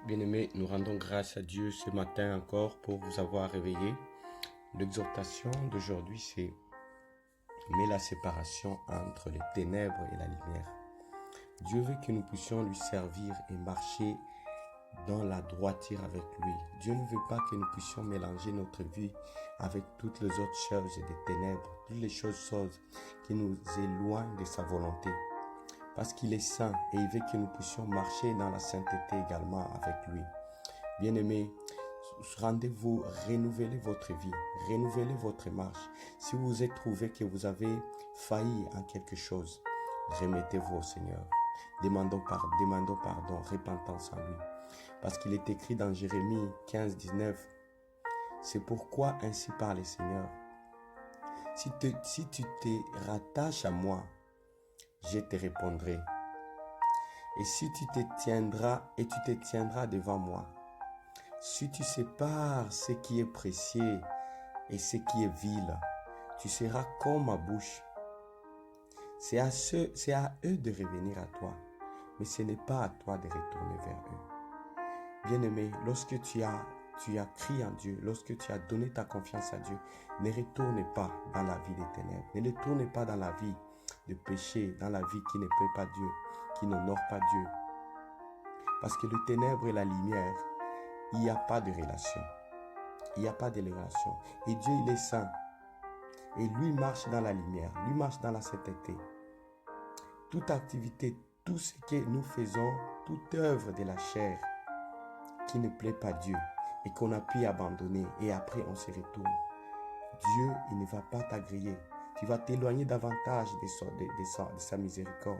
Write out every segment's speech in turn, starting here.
Bien-aimés, nous rendons grâce à Dieu ce matin encore pour vous avoir réveillé. L'exhortation d'aujourd'hui, c'est « Mets la séparation entre les ténèbres et la lumière ». Dieu veut que nous puissions lui servir et marcher dans la droiture avec lui. Dieu ne veut pas que nous puissions mélanger notre vie avec toutes les autres choses des ténèbres, toutes les choses qui nous éloignent de sa volonté. Parce qu'il est saint et il veut que nous puissions marcher dans la sainteté également avec lui. Bien-aimés, rendez-vous, renouvelez votre vie, renouvelez votre marche. Si vous vous êtes trouvé que vous avez failli en quelque chose, remettez-vous au Seigneur. Demandons pardon, repentance en lui. Parce qu'il est écrit dans Jérémie 15, 19, « C'est pourquoi ainsi parle le Seigneur. Si tu te rattaches à moi, je te répondrai. Et si tu te tiendras devant moi, si tu sépares ce qui est précieux et ce qui est vil, tu seras comme ma bouche. C'est à eux de revenir à toi, mais ce n'est pas à toi de retourner vers eux. Bien-aimé, lorsque tu as crié en Dieu, lorsque tu as donné ta confiance à Dieu, ne retourne pas dans la vie des ténèbres, ne retourne pas dans la vie de péché, dans la vie qui ne plaît pas Dieu, qui n'honore pas Dieu. Parce que le ténèbre et la lumière, il n'y a pas de relation. Il n'y a pas de relation. Et Dieu, il est saint. Et lui marche dans la lumière, lui marche dans la sainteté. Toute activité, tout ce que nous faisons, toute œuvre de la chair qui ne plaît pas Dieu et qu'on a pu abandonner et après on se retourne. Dieu, il ne va pas t'agréer. Tu vas t'éloigner davantage de sa miséricorde.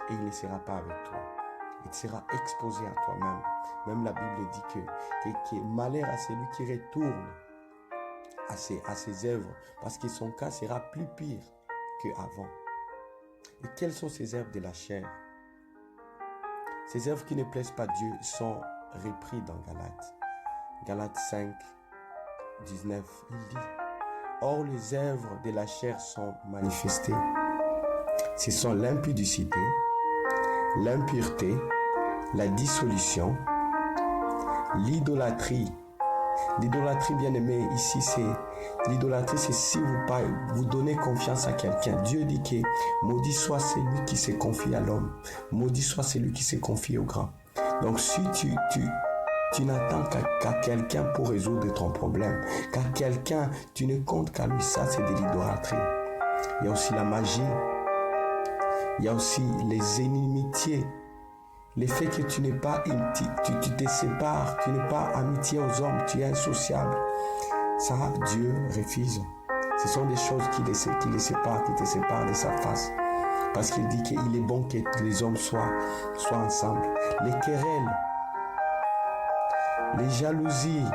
Et il ne sera pas avec toi. Il sera exposé à toi-même. Même la Bible dit que malheur à celui qui retourne à ses œuvres, parce que son cas sera plus pire qu'avant. Et quelles sont ces œuvres de la chair? Ces œuvres qui ne plaisent pas Dieu sont repris dans Galates. Galates 5, 19, il dit: Or, les œuvres de la chair sont manifestées. Ce sont l'impudicité, l'impureté, la dissolution, l'idolâtrie. L'idolâtrie, bien aimé, ici, l'idolâtrie, c'est si vous donnez confiance à quelqu'un. Dieu dit que maudit soit celui qui se confie à l'homme, maudit soit celui qui se confie au grand. Donc, si tu n'attends qu'à quelqu'un pour résoudre ton problème, qu'à quelqu'un, tu ne comptes qu'à lui, ça c'est de l'idolâtrie. Il y a aussi la magie, il y a aussi les inimitiés, le fait que tu n'es pas intime, tu te sépares, tu n'es pas amitié aux hommes, tu es insociable. Ça, Dieu refuse. Ce sont des choses qui te séparent de sa face. Parce qu'il dit qu'il est bon que les hommes soient ensemble. Les querelles, les jalousies,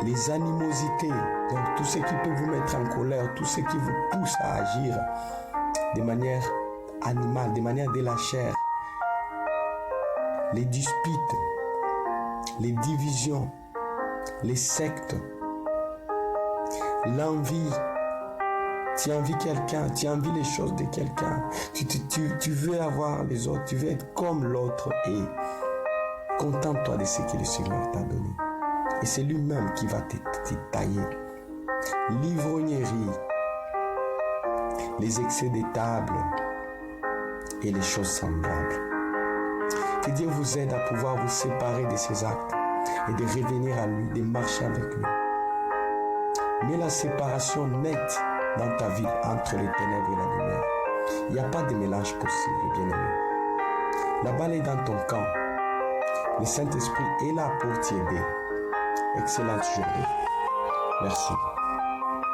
les animosités, donc tout ce qui peut vous mettre en colère, tout ce qui vous pousse à agir de manière animale, de manière de la chair, les disputes, les divisions, les sectes, l'envie. Tu envies quelqu'un, tu envies les choses de quelqu'un, tu veux avoir les autres, tu veux être comme l'autre et contente-toi de ce que le Seigneur t'a donné. Et c'est lui-même qui va te tailler. L'ivrognerie, les excès de table et les choses semblables. Que Dieu vous aide à pouvoir vous séparer de ces actes et de revenir à lui, de marcher avec lui. Mais la séparation nette dans ta vie entre les ténèbres et la lumière. Il n'y a pas de mélange possible, bien-aimé. La balle est dans ton camp. Le Saint-Esprit est là pour t'aider. Excellente journée. Merci.